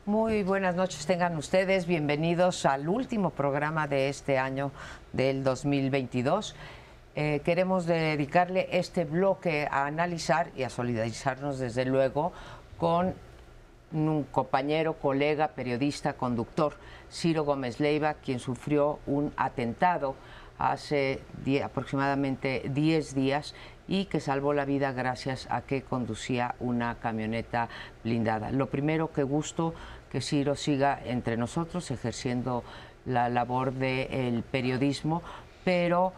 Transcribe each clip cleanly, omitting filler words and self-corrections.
Muy buenas noches tengan ustedes, bienvenidos al último programa de este año del 2022. Queremos dedicarle este bloque a analizar y a solidarizarnos desde luego con un compañero, colega, periodista, conductor, Ciro Gómez Leiva, quien sufrió un atentado hace aproximadamente 10 días y que salvó la vida gracias a que conducía una camioneta blindada. Lo primero, que gusto que Ciro siga entre nosotros ejerciendo la labor del periodismo, pero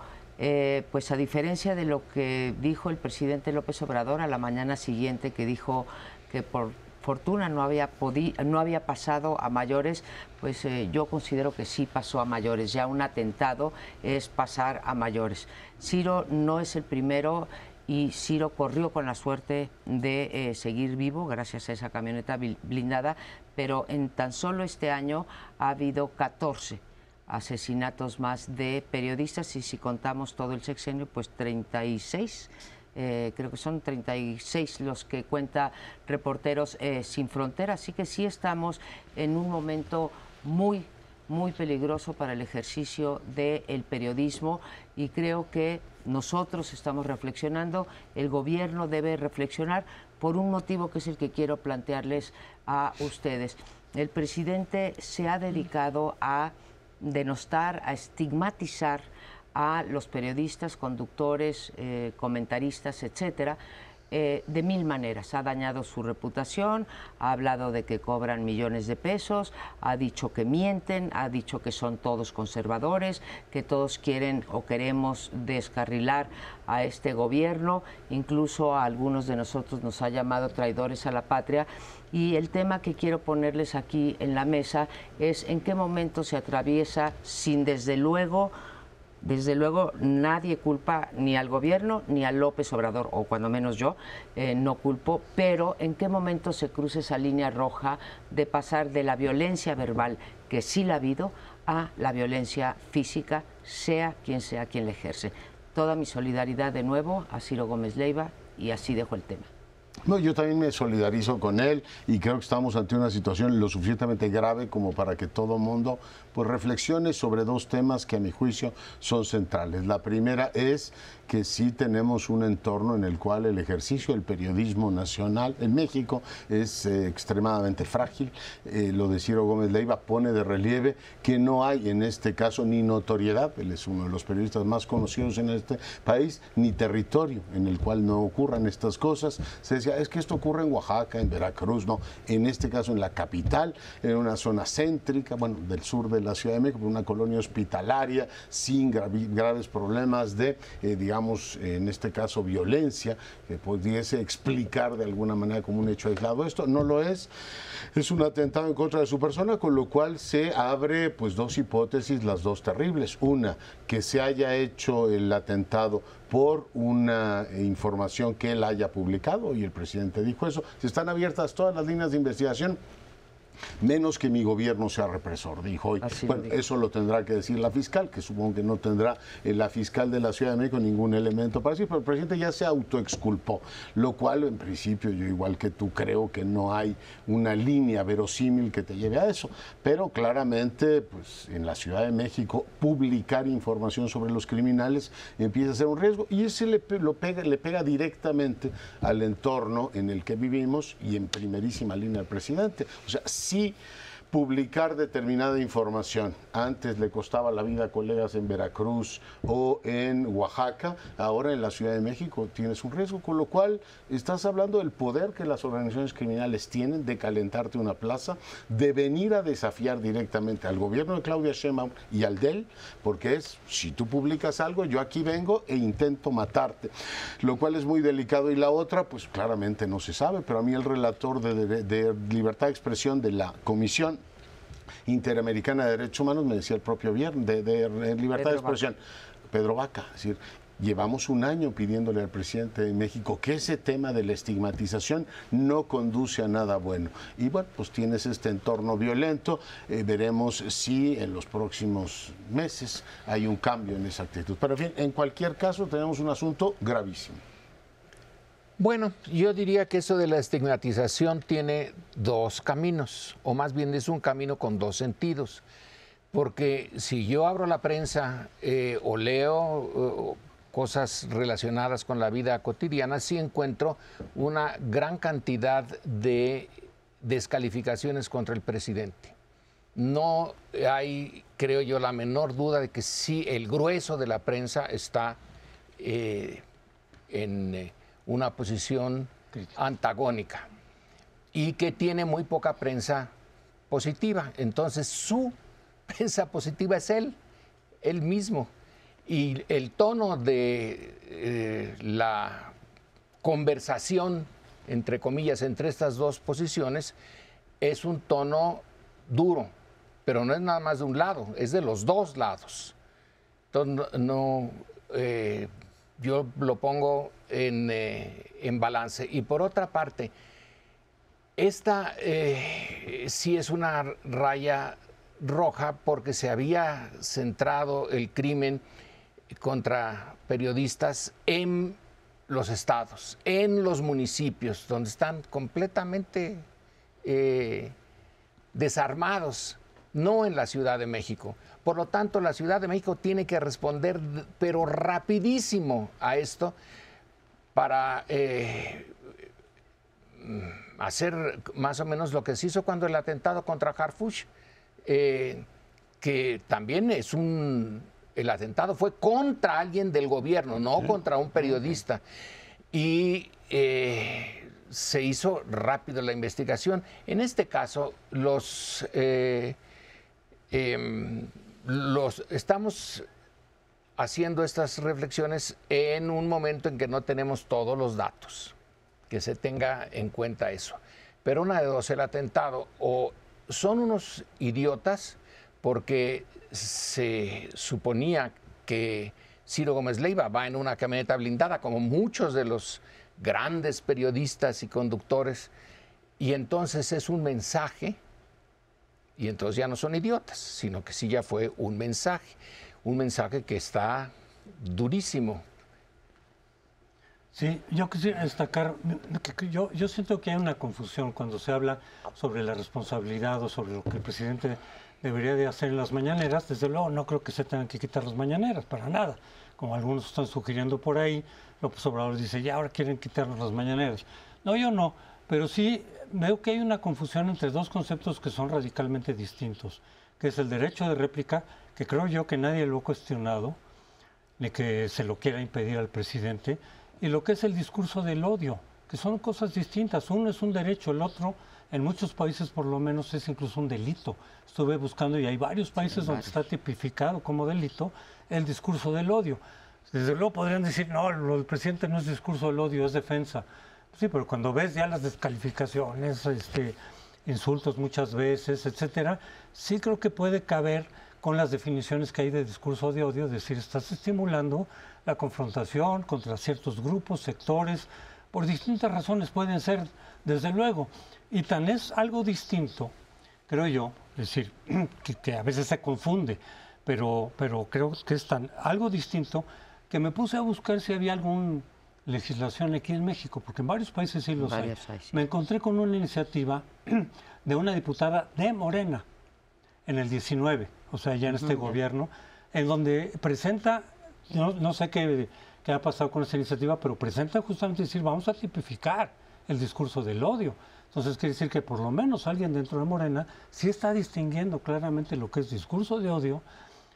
pues a diferencia de lo que dijo el presidente López Obrador a la mañana siguiente, que dijo que por fortuna no había pasado a mayores, pues yo considero que sí pasó a mayores. Ya un atentado es pasar a mayores. Ciro no es el primero y Ciro corrió con la suerte de seguir vivo gracias a esa camioneta blindada, pero en tan solo este año ha habido 14 asesinatos más de periodistas y si contamos todo el sexenio, pues 36. Creo que son 36 los que cuenta Reporteros Sin Fronteras, así que sí estamos en un momento muy peligroso para el ejercicio del periodismo y creo que nosotros estamos reflexionando, el gobierno debe reflexionar por un motivo que es el que quiero plantearles a ustedes. El presidente se ha dedicado a denostar, a estigmatizar a los periodistas, conductores, comentaristas, etcétera, de mil maneras. Ha dañado su reputación, ha hablado de que cobran millones de pesos, ha dicho que mienten, ha dicho que son todos conservadores, que todos quieren o queremos descarrilar a este gobierno, incluso a algunos de nosotros nos ha llamado traidores a la patria. Y el tema que quiero ponerles aquí en la mesa es en qué momento se atraviesa sin desde luego nadie culpa ni al gobierno ni a López Obrador, o cuando menos yo no culpo, pero en qué momento se cruza esa línea roja de pasar de la violencia verbal, que sí la ha habido, a la violencia física, sea quien la ejerce. Toda mi solidaridad de nuevo a Ciro Gómez Leiva y así dejo el tema. No, yo también me solidarizo con él y creo que estamos ante una situación lo suficientemente grave como para que todo mundo pues reflexione sobre dos temas que a mi juicio son centrales. La primera es que sí tenemos un entorno en el cual el ejercicio del periodismo nacional en México es extremadamente frágil. Lo de Ciro Gómez Leiva pone de relieve que no hay en este caso ni notoriedad, él es uno de los periodistas más conocidos en este país, ni territorio en el cual no ocurran estas cosas. Se decía, es que esto ocurre en Oaxaca, en Veracruz, no, en este caso en la capital, en una zona céntrica, bueno, del sur de la Ciudad de México, una colonia hospitalaria, sin graves problemas de, digamos, en este caso violencia, que pudiese explicar de alguna manera como un hecho aislado. Esto no lo es un atentado en contra de su persona, con lo cual se abre pues dos hipótesis, las dos terribles. Una, que se haya hecho el atentado por una información que él haya publicado, y el presidente dijo eso. Si están abiertas todas las líneas de investigación, menos que mi gobierno sea represor, dijo hoy. Bueno, eso lo tendrá que decir la fiscal, que supongo que no tendrá la fiscal de la Ciudad de México ningún elemento para decir, pero el presidente ya se autoexculpó, lo cual en principio yo igual que tú creo que no hay una línea verosímil que te lleve a eso, pero claramente pues en la Ciudad de México publicar información sobre los criminales empieza a ser un riesgo y ese le pega directamente al entorno en el que vivimos y en primerísima línea al presidente. O sea, sí, publicar determinada información antes le costaba la vida a colegas en Veracruz o en Oaxaca, ahora en la Ciudad de México tienes un riesgo, con lo cual estás hablando del poder que las organizaciones criminales tienen de calentarte una plaza, de venir a desafiar directamente al gobierno de Claudia Sheinbaum y al de él, porque es, si tú publicas algo, yo aquí vengo e intento matarte, lo cual es muy delicado. Y la otra, pues claramente no se sabe, pero a mí el relator de libertad de expresión de la Comisión Interamericana de Derechos Humanos me decía el propio viernes, de libertad de expresión, Pedro Vaca, es decir, llevamos un año pidiéndole al presidente de México que ese tema de la estigmatización no conduce a nada bueno. Y bueno, pues tienes este entorno violento, veremos si en los próximos meses hay un cambio en esa actitud. Pero en fin, en cualquier caso tenemos un asunto gravísimo. Bueno, yo diría que eso de la estigmatización tiene dos caminos, o más bien es un camino con dos sentidos. Porque si yo abro la prensa o leo cosas relacionadas con la vida cotidiana, sí encuentro una gran cantidad de descalificaciones contra el presidente. No hay, creo yo, la menor duda de que sí, el grueso de la prensa está en una posición antagónica y que tiene muy poca prensa positiva. Entonces, su prensa positiva es él mismo. Y el tono de la conversación, entre comillas, entre estas dos posiciones, es un tono duro, pero no es nada más de un lado, es de los dos lados. Entonces, yo lo pongo en balance. Y por otra parte, esta sí es una raya roja porque se había centrado el crimen contra periodistas en los estados, en los municipios, donde están completamente desarmados, no en la Ciudad de México. Por lo tanto, la Ciudad de México tiene que responder, pero rapidísimo, a esto para hacer más o menos lo que se hizo cuando el atentado contra Harfuch, que también es el atentado fue contra alguien del gobierno, no contra un periodista. Y se hizo rápido la investigación. En este caso, estamos haciendo estas reflexiones en un momento en que no tenemos todos los datos, que se tenga en cuenta eso. Pero una de dos, el atentado, o son unos idiotas porque se suponía que Ciro Gómez Leiva va en una camioneta blindada, como muchos de los grandes periodistas y conductores, y entonces es un mensaje, y entonces ya no son idiotas, sino que sí ya fue un mensaje que está durísimo. Sí, yo quisiera destacar que yo siento que hay una confusión cuando se habla sobre la responsabilidad o sobre lo que el presidente debería de hacer en las mañaneras. Desde luego no creo que se tengan que quitar las mañaneras, para nada. Como algunos están sugiriendo por ahí, López Obrador dice, ya ahora quieren quitarnos las mañaneras. No, yo no, pero sí veo que hay una confusión entre dos conceptos que son radicalmente distintos, que es el derecho de réplica, que creo yo que nadie lo ha cuestionado, ni que se lo quiera impedir al presidente, y lo que es el discurso del odio, que son cosas distintas. Uno es un derecho, el otro, en muchos países por lo menos, es incluso un delito. Estuve buscando y hay varios países donde está tipificado como delito el discurso del odio. Desde luego podrían decir, no, lo del presidente no es discurso del odio, es defensa. Sí, pero cuando ves ya las descalificaciones, insultos muchas veces, etcétera, sí creo que puede caber con las definiciones que hay de discurso de odio, es decir, estás estimulando la confrontación contra ciertos grupos, sectores, por distintas razones pueden ser, desde luego. Y tan es algo distinto, creo yo, es decir, que a veces se confunde, pero creo que es algo distinto que me puse a buscar si había alguna legislación aquí en México, porque en varios países sí los hay. Me encontré con una iniciativa de una diputada de Morena en el 19, o sea, ya en este gobierno, en donde presenta, no sé qué ha pasado con esa iniciativa, pero presenta justamente decir, vamos a tipificar el discurso del odio. Entonces quiere decir que por lo menos alguien dentro de Morena sí está distinguiendo claramente lo que es discurso de odio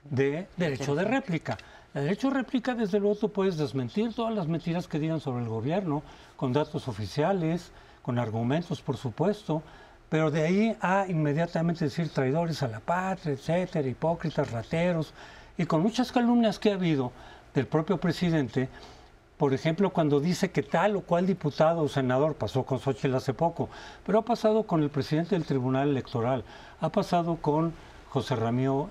de derecho de réplica. El derecho de réplica, desde luego, tú puedes desmentir todas las mentiras que digan sobre el gobierno, con datos oficiales, con argumentos, por supuesto, pero de ahí a inmediatamente decir traidores a la patria, etcétera, hipócritas, rateros, y con muchas calumnias que ha habido del propio presidente. Por ejemplo, cuando dice que tal o cual diputado o senador, pasó con Xóchitl hace poco, pero ha pasado con el presidente del Tribunal Electoral, ha pasado con Cosío,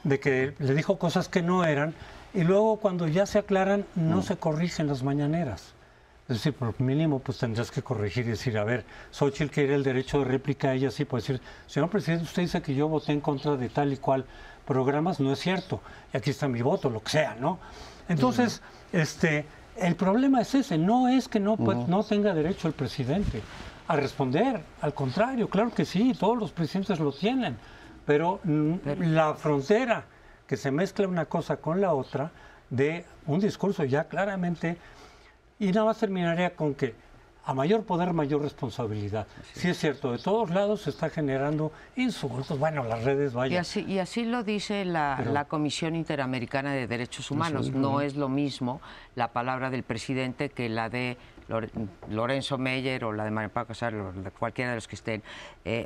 de que le dijo cosas que no eran, y luego cuando ya se aclaran, no se corrigen las mañaneras. Es decir, por mínimo, pues tendrás que corregir y decir, a ver, Xóchitl quiere el derecho de réplica, ella sí puede decir, señor presidente, usted dice que yo voté en contra de tal y cual programas, no es cierto, y aquí está mi voto, lo que sea, ¿no? Entonces, el problema es ese, no es que no tenga derecho el presidente a responder, al contrario, claro que sí, todos los presidentes lo tienen, pero la frontera que se mezcla una cosa con la otra de un discurso ya claramente, y nada más terminaría con que a mayor poder, mayor responsabilidad. Sí es cierto, de todos lados se está generando insultos, bueno, las redes, vaya. Y así lo dice la Comisión Interamericana de Derechos Humanos. No es lo mismo la palabra del presidente que la de Lorenzo Meyer o la de María Paz Casar, o de cualquiera de los que estén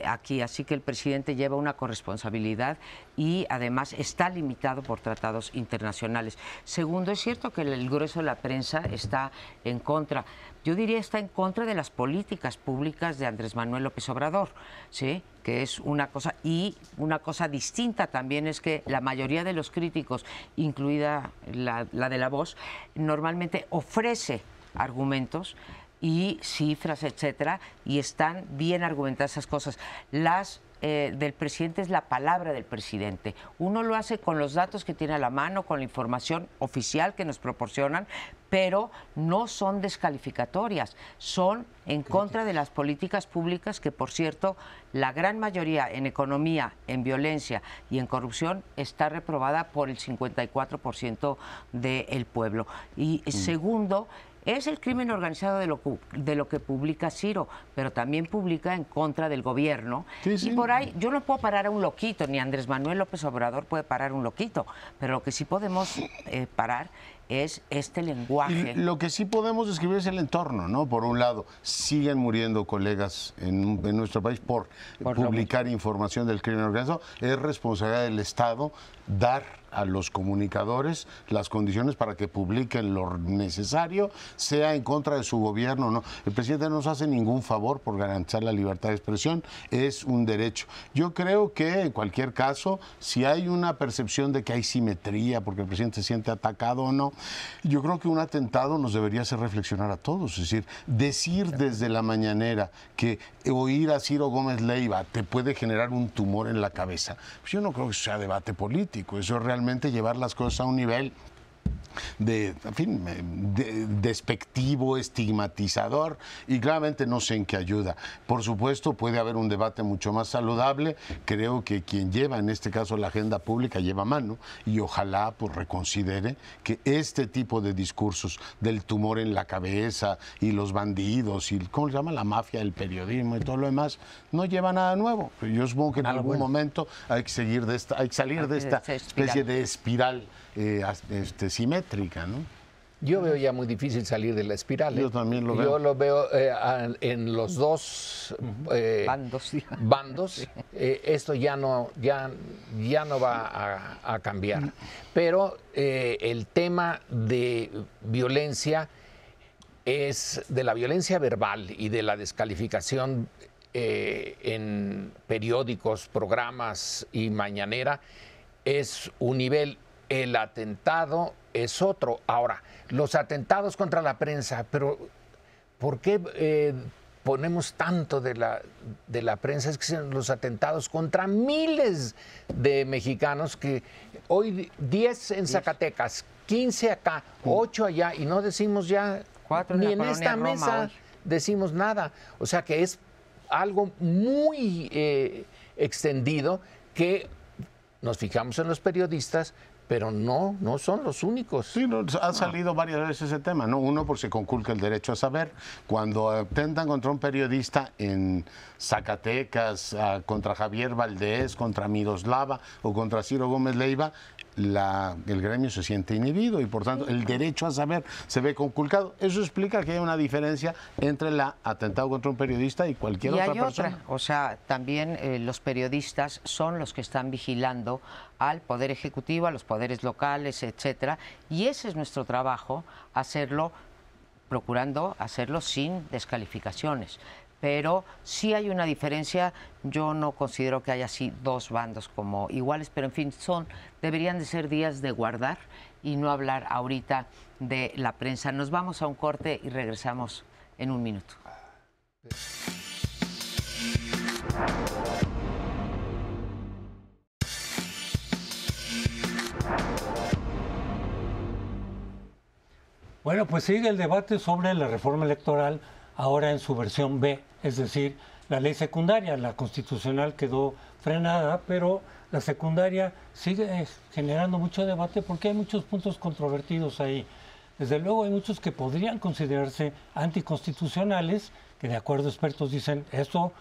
aquí. Así que el presidente lleva una corresponsabilidad y además está limitado por tratados internacionales. Segundo, es cierto que el grueso de la prensa está en contra. Yo diría está en contra de las políticas públicas de Andrés Manuel López Obrador, ¿sí? Que es una cosa, y una cosa distinta también es que la mayoría de los críticos, incluida la de La Voz, normalmente ofrece argumentos y cifras, etcétera, y están bien argumentadas esas cosas. Las del presidente es la palabra del presidente. Uno lo hace con los datos que tiene a la mano, con la información oficial que nos proporcionan, pero no son descalificatorias, son en contra de las políticas públicas que, por cierto, la gran mayoría en economía, en violencia y en corrupción está reprobada por el 54% del pueblo. Y segundo, es el crimen organizado de lo que publica Ciro, pero también publica en contra del gobierno. Sí. Y por ahí, yo no puedo parar a un loquito, ni Andrés Manuel López Obrador puede parar a un loquito, pero lo que sí podemos parar es este lenguaje. Y lo que sí podemos describir es el entorno, ¿no? Por un lado, siguen muriendo colegas en nuestro país por publicar información del crimen organizado. Es responsabilidad del Estado dar a los comunicadores las condiciones para que publiquen lo necesario, sea en contra de su gobierno o no. El presidente no nos hace ningún favor por garantizar la libertad de expresión, es un derecho. Yo creo que en cualquier caso, si hay una percepción de que hay simetría porque el presidente se siente atacado o no, yo creo que un atentado nos debería hacer reflexionar a todos. Es decir desde la mañanera que oír a Ciro Gómez Leiva te puede generar un tumor en la cabeza, pues yo no creo que eso sea debate político, eso es realmente llevar las cosas a un nivel despectivo, estigmatizador, y claramente no sé en qué ayuda. Por supuesto, puede haber un debate mucho más saludable. Creo que quien lleva, en este caso, la agenda pública lleva mano, y ojalá pues reconsidere que este tipo de discursos del tumor en la cabeza y los bandidos y ¿cómo se llama? La mafia del periodismo y todo lo demás no lleva nada nuevo. Yo supongo que en algún momento hay que salir de esta especie de espiral simétrica, ¿no? Yo veo ya muy difícil salir de la espiral. Yo también lo veo. Yo lo veo en los dos bandos. Esto ya no va a cambiar. Pero el tema de violencia es de la violencia verbal y de la descalificación en periódicos, programas y mañanera es un nivel. El atentado es otro. Ahora, los atentados contra la prensa, pero ¿por qué ponemos tanto de la prensa? Es que son los atentados contra miles de mexicanos, que hoy 10 en Zacatecas, 15 acá, 8 allá, y no decimos ya, 4 ni en esta mesa decimos nada. O sea que es algo muy extendido, que nos fijamos en los periodistas, pero no son los únicos. Sí, ha salido varias veces ese tema, ¿no? Uno, por se conculca el derecho a saber. Cuando atentan contra un periodista en Zacatecas, contra Javier Valdés, contra Miroslava o contra Ciro Gómez Leiva, el gremio se siente inhibido y por tanto el derecho a saber se ve conculcado. Eso explica que hay una diferencia entre el atentado contra un periodista y cualquier otra persona. O sea, también los periodistas son los que están vigilando al Poder Ejecutivo, a los poderes locales, etcétera, y ese es nuestro trabajo, procurando hacerlo sin descalificaciones. Pero sí hay una diferencia. Yo no considero que haya así dos bandos como iguales, pero en fin, deberían de ser días de guardar y no hablar ahorita de la prensa. Nos vamos a un corte y regresamos en un minuto. Bueno, pues sigue el debate sobre la reforma electoral, ahora en su versión B, es decir, la ley secundaria. La constitucional quedó frenada, pero la secundaria sigue generando mucho debate porque hay muchos puntos controvertidos ahí. Desde luego hay muchos que podrían considerarse anticonstitucionales, que de acuerdo a expertos dicen esto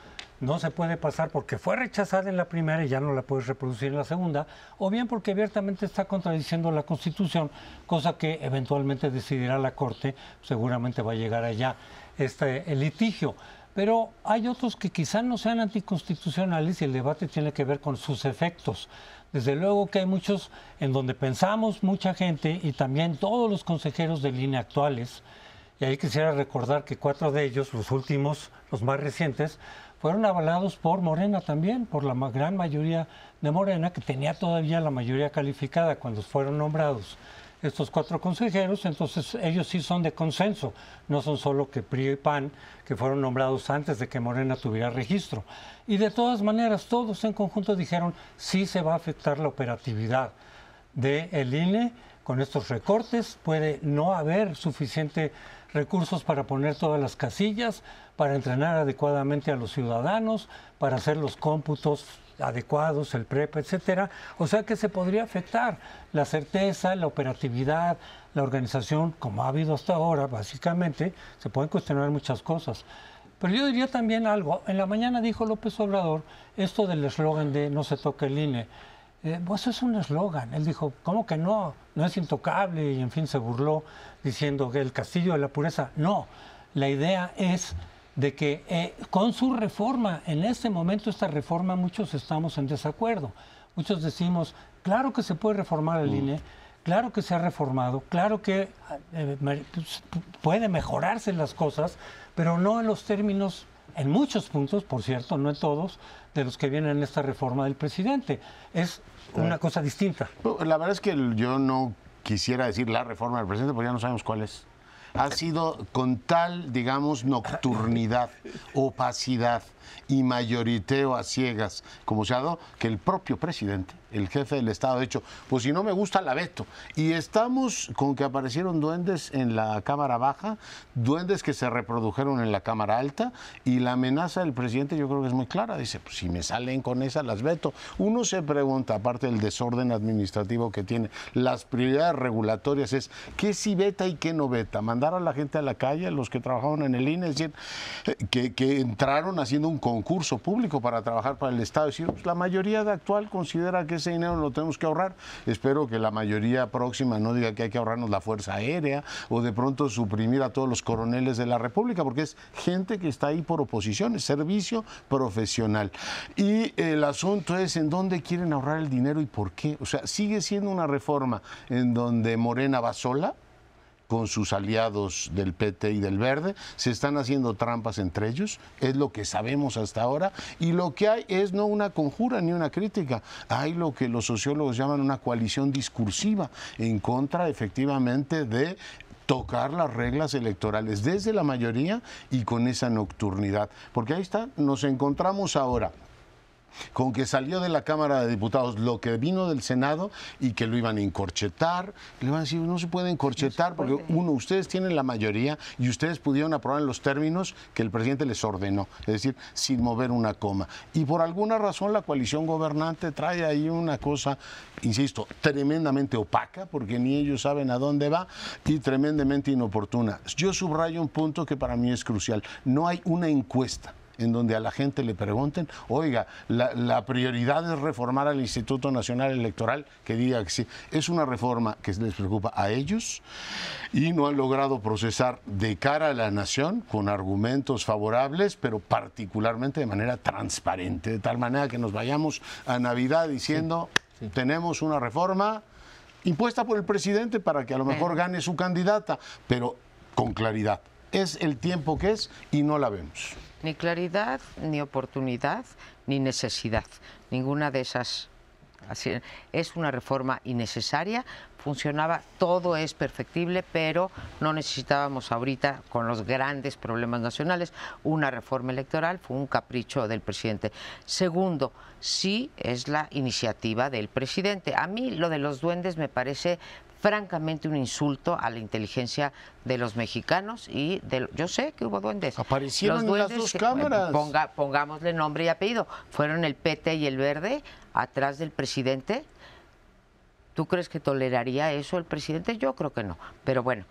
no se puede pasar porque fue rechazada en la primera y ya no la puedes reproducir en la segunda, o bien porque abiertamente está contradiciendo la Constitución, cosa que eventualmente decidirá la Corte, seguramente va a llegar allá el litigio. Pero hay otros que quizá no sean anticonstitucionales y el debate tiene que ver con sus efectos. Desde luego que hay muchos en donde pensamos mucha gente y también todos los consejeros del INE actuales, y ahí quisiera recordar que 4 de ellos, los últimos, los más recientes, fueron avalados por Morena también, por la gran mayoría de Morena, que tenía todavía la mayoría calificada cuando fueron nombrados estos 4 consejeros. Entonces ellos sí son de consenso, no son solo que PRI y PAN, que fueron nombrados antes de que Morena tuviera registro. Y de todas maneras, todos en conjunto dijeron, sí se va a afectar la operatividad del INE con estos recortes, puede no haber suficiente recursos para poner todas las casillas, para entrenar adecuadamente a los ciudadanos, para hacer los cómputos adecuados, el PREP, etcétera. O sea que se podría afectar la certeza, la operatividad, la organización, como ha habido hasta ahora, básicamente, se pueden cuestionar muchas cosas. Pero yo diría también algo. En la mañana dijo López Obrador esto del eslogan de no se toca el INE. Pues es un eslogan. Él dijo, ¿cómo que no? No es intocable, y en fin se burló diciendo que el castillo de la pureza. No, la idea es de que con su reforma, en este momento esta reforma, muchos estamos en desacuerdo. Muchos decimos, claro que se puede reformar el INE, claro que se ha reformado, claro que puede mejorarse las cosas, pero no en los términos, en muchos puntos, por cierto, no en todos, de los que vienen en esta reforma del presidente. Es una cosa distinta. La verdad es que yo no quisiera decir la reforma del presidente porque ya no sabemos cuál es. Ha sido con tal, digamos, nocturnidad, opacidad y mayoriteo a ciegas, como se ha dado, que el propio presidente, el jefe del Estado, ha dicho, pues si no me gusta, la veto. Y estamos con que aparecieron duendes en la Cámara Baja, duendes que se reprodujeron en la Cámara Alta, y la amenaza del presidente yo creo que es muy clara. Dice, pues si me salen con esas, las veto. Uno se pregunta, aparte del desorden administrativo que tiene, las prioridades regulatorias es, ¿qué sí veta y qué no veta? Mandar a la gente a la calle, los que trabajaban en el INE, es decir, que entraron haciendo un concurso público para trabajar para el Estado. Es decir, pues la mayoría actual considera que ese dinero lo tenemos que ahorrar. Espero que la mayoría próxima no diga que hay que ahorrarnos la Fuerza Aérea o de pronto suprimir a todos los coroneles de la República, porque es gente que está ahí por oposición, es servicio profesional. Y el asunto es en dónde quieren ahorrar el dinero y por qué. O sea, sigue siendo una reforma en donde Morena va sola, con sus aliados del PT y del Verde, se están haciendo trampas entre ellos, es lo que sabemos hasta ahora, y lo que hay es no una conjura ni una crítica, hay lo que los sociólogos llaman una coalición discursiva en contra efectivamente de tocar las reglas electorales desde la mayoría y con esa nocturnidad, porque ahí está, nos encontramos ahora con que salió de la Cámara de Diputados lo que vino del Senado y que lo iban a encorchetar. Le van a decir, no se puede encorchetar porque, uno, ustedes tienen la mayoría y ustedes pudieron aprobar en los términos que el presidente les ordenó, es decir, sin mover una coma. Y por alguna razón la coalición gobernante trae ahí una cosa, insisto, tremendamente opaca, porque ni ellos saben a dónde va, y tremendamente inoportuna. Yo subrayo un punto que para mí es crucial. No hay una encuesta en donde a la gente le pregunten, oiga, la prioridad es reformar al Instituto Nacional Electoral, que diga que sí. Es una reforma que les preocupa a ellos y no han logrado procesar de cara a la nación con argumentos favorables, pero particularmente de manera transparente, de tal manera que nos vayamos a Navidad diciendo, tenemos una reforma impuesta por el presidente para que a lo mejor gane su candidata, pero con claridad. Es el tiempo que es y no la vemos. Ni claridad, ni oportunidad, ni necesidad. Ninguna de esas. Así, es una reforma innecesaria, funcionaba, todo es perfectible, pero no necesitábamos ahorita, con los grandes problemas nacionales, una reforma electoral, fue un capricho del presidente. Segundo, sí es la iniciativa del presidente. A mí lo de los duendes me parece francamente un insulto a la inteligencia de los mexicanos y yo sé que hubo duendes. Aparecieron Los en las dos cámaras. Pongámosle nombre y apellido. Fueron el PT y el Verde atrás del presidente. ¿Tú crees que toleraría eso el presidente? Yo creo que no. Pero bueno,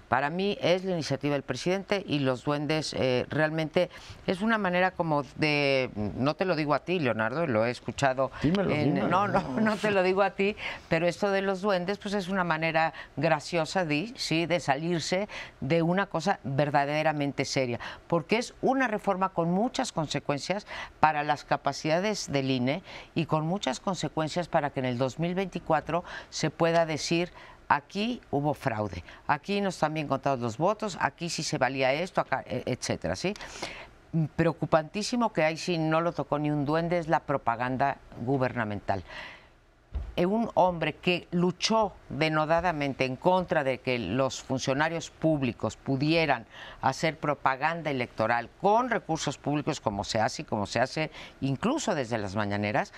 para mí es la iniciativa del presidente y los duendes realmente es una manera como de, no te lo digo a ti, Leonardo, lo he escuchado. Dímelo. No te lo digo a ti, pero esto de los duendes pues es una manera graciosa de salirse de una cosa verdaderamente seria, porque es una reforma con muchas consecuencias para las capacidades del INE y con muchas consecuencias para que en el 2024 se pueda decir: aquí hubo fraude, aquí no están bien contados los votos, aquí sí se valía esto, acá, etcétera, ¿sí? Preocupantísimo que ahí sí no lo tocó ni un duende es la propaganda gubernamental. Un hombre que luchó denodadamente en contra de que los funcionarios públicos pudieran hacer propaganda electoral con recursos públicos como se hace incluso desde las mañaneras,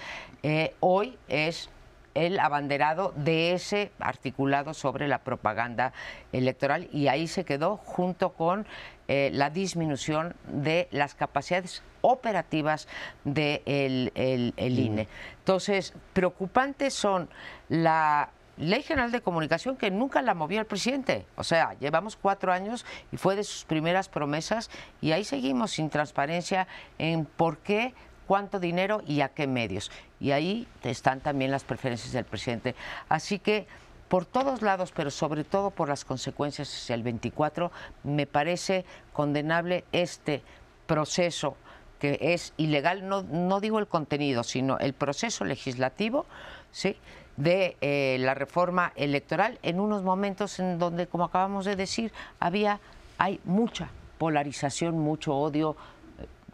hoy es el abanderado de ese articulado sobre la propaganda electoral y ahí se quedó junto con la disminución de las capacidades operativas del INE. Entonces, preocupantes son la Ley General de Comunicación, que nunca la movió el presidente. O sea, llevamos 4 años y fue de sus primeras promesas y ahí seguimos sin transparencia en por qué, cuánto dinero y a qué medios. Y ahí están también las preferencias del presidente. Así que por todos lados, pero sobre todo por las consecuencias hacia el 24, me parece condenable este proceso que es ilegal, no digo el contenido, sino el proceso legislativo, ¿sí?, de la reforma electoral en unos momentos en donde, como acabamos de decir, hay mucha polarización, mucho odio,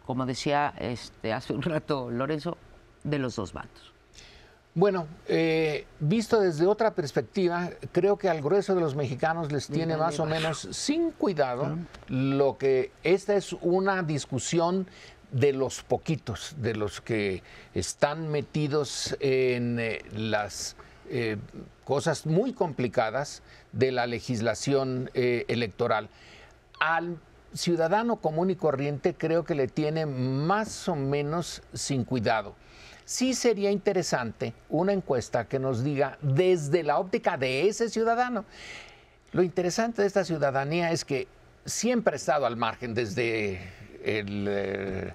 como decía hace un rato Lorenzo, de los dos bandos. Bueno, visto desde otra perspectiva, creo que al grueso de los mexicanos les tiene más o menos sin cuidado lo que esta es una discusión de los poquitos, de los que están metidos en las cosas muy complicadas de la legislación electoral. Al ciudadano común y corriente creo que le tiene más o menos sin cuidado. Sí sería interesante una encuesta que nos diga desde la óptica de ese ciudadano. Lo interesante de esta ciudadanía es que siempre ha estado al margen desde el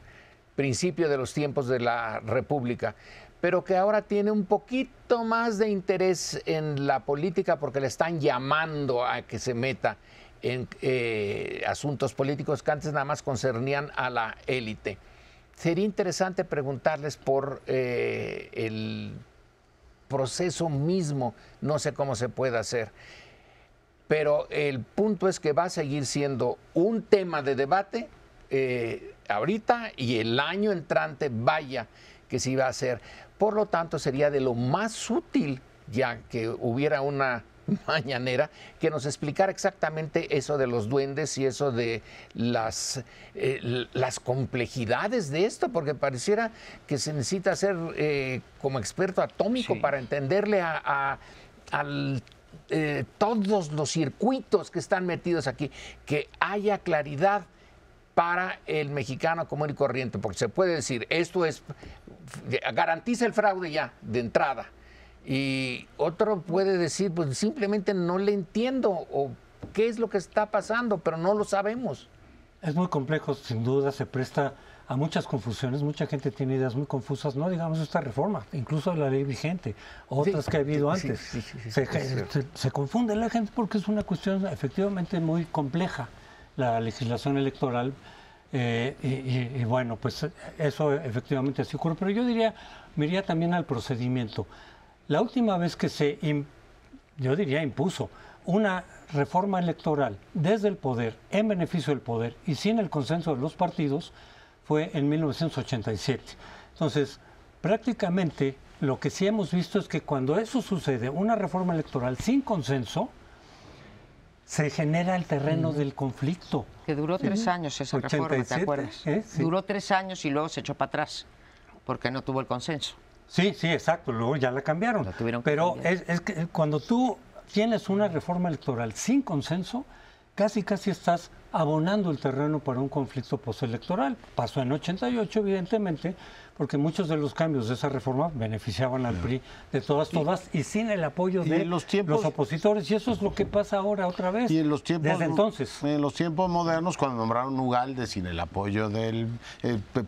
principio de los tiempos de la República, pero que ahora tiene un poquito más de interés en la política porque le están llamando a que se meta en asuntos políticos que antes nada más concernían a la élite. Sería interesante preguntarles por el proceso mismo, no sé cómo se puede hacer, pero el punto es que va a seguir siendo un tema de debate ahorita y el año entrante, vaya que se iba a hacer. Por lo tanto, sería de lo más útil ya que hubiera una mañanera que nos explicara exactamente eso de los duendes y eso de las complejidades de esto, porque pareciera que se necesita ser como experto atómico para entenderle a todos los circuitos que están metidos aquí, que haya claridad para el mexicano común y corriente, porque se puede decir, esto es, garantiza el fraude ya, de entrada. Y otro puede decir, pues simplemente no le entiendo o qué es lo que está pasando, pero no lo sabemos. Es muy complejo, sin duda, se presta a muchas confusiones, mucha gente tiene ideas muy confusas, no digamos esta reforma, incluso la ley vigente, otras que ha habido antes. Se confunde la gente porque es una cuestión efectivamente muy compleja, la legislación electoral, y bueno, pues eso efectivamente así ocurre, pero yo me iría también al procedimiento. La última vez que yo diría impuso una reforma electoral desde el poder, en beneficio del poder y sin el consenso de los partidos, fue en 1987. Entonces, prácticamente lo que sí hemos visto es que cuando eso sucede, una reforma electoral sin consenso, se genera el terreno del conflicto. Que duró 3 años esa reforma, ¿te acuerdas? Sí. Duró 3 años y luego se echó para atrás, porque no tuvo el consenso. Sí, exacto, luego ya la cambiaron. La tuvieron que Pero cambiar. es que cuando tú tienes una reforma electoral sin consenso, casi estás abonando el terreno para un conflicto postelectoral. Pasó en 88, evidentemente, porque muchos de los cambios de esa reforma beneficiaban al PRI de todas, y sin el apoyo de los opositores. Y eso es lo que pasa ahora otra vez. Y en los tiempos, desde entonces. En los tiempos modernos, cuando nombraron Ugalde sin el apoyo del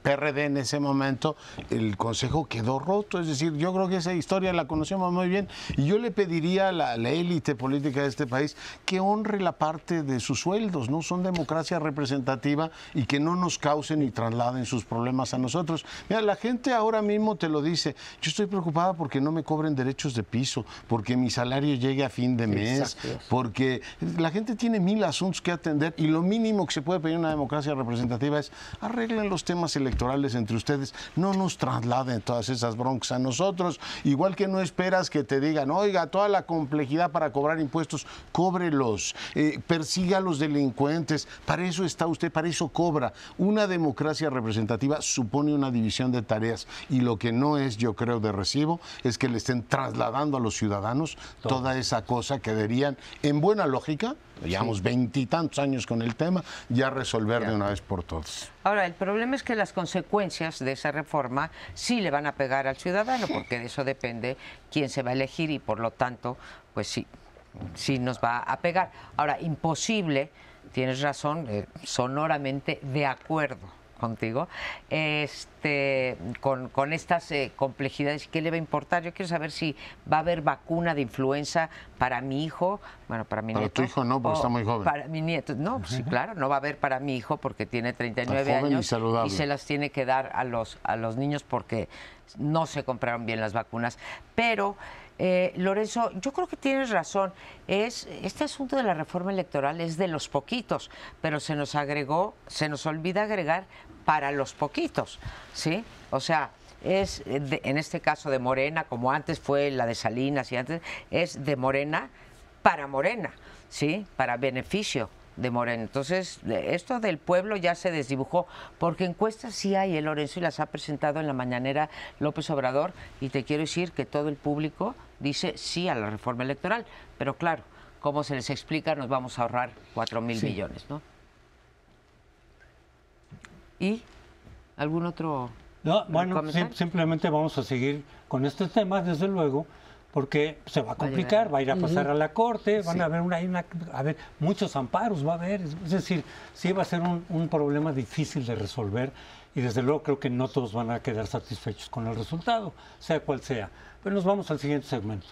PRD en ese momento, el Consejo quedó roto. Es decir, yo creo que esa historia la conocemos muy bien. Y yo le pediría a la élite política de este país que honre la parte de sus sueldos, ¿no? Son democracia representativa y que no nos causen y trasladen sus problemas a nosotros. Mira, la gente ahora mismo te lo dice, yo estoy preocupada porque no me cobren derechos de piso, porque mi salario llegue a fin de mes, porque la gente tiene 1000 asuntos que atender y lo mínimo que se puede pedir en una democracia representativa es arreglen los temas electorales entre ustedes, no nos trasladen todas esas broncas a nosotros, igual que no esperas que te digan, oiga, toda la complejidad para cobrar impuestos, cóbrelos, persiga a los delincuentes, para eso está usted, para eso cobra. Una democracia representativa supone una división de tareas y lo que no es, yo creo, de recibo es que le estén trasladando a los ciudadanos toda esa cosa que deberían, en buena lógica, llevamos 20 y tantos años con el tema, ya resolver de una vez por todas. Ahora, el problema es que las consecuencias de esa reforma sí le van a pegar al ciudadano, porque de eso depende quién se va a elegir y por lo tanto, pues sí nos va a pegar. Ahora, imposible, tienes razón, sonoramente de acuerdo contigo, con estas complejidades. ¿Qué le va a importar? Yo quiero saber si va a haber vacuna de influenza para mi hijo, bueno, para mi nieto. Para tu hijo no, porque está muy joven. Para mi nieto, no, sí, claro, no va a haber para mi hijo porque tiene 39 años y se las tiene que dar a los niños porque no se compraron bien las vacunas. Pero Lorenzo, yo creo que tienes razón. Este asunto de la reforma electoral es de los poquitos, pero se nos olvida agregar para los poquitos, ¿sí? O sea, en este caso de Morena, como antes fue la de Salinas y antes, es de Morena para Morena, ¿sí? Para beneficio de Morena. Entonces, esto del pueblo ya se desdibujó, porque encuestas sí hay, Lorenzo, y las ha presentado en la mañanera López Obrador, y te quiero decir que todo el público dice sí a la reforma electoral, pero claro, como se les explica, nos vamos a ahorrar 4,000 millones, ¿no? ¿Y algún otro bueno, simplemente vamos a seguir con este tema, desde luego, porque se va a complicar, va a ir a pasar a la Corte, van a haber muchos amparos, va a haber, es decir, sí va a ser un problema difícil de resolver y desde luego creo que no todos van a quedar satisfechos con el resultado, sea cual sea. Pero nos vamos al siguiente segmento.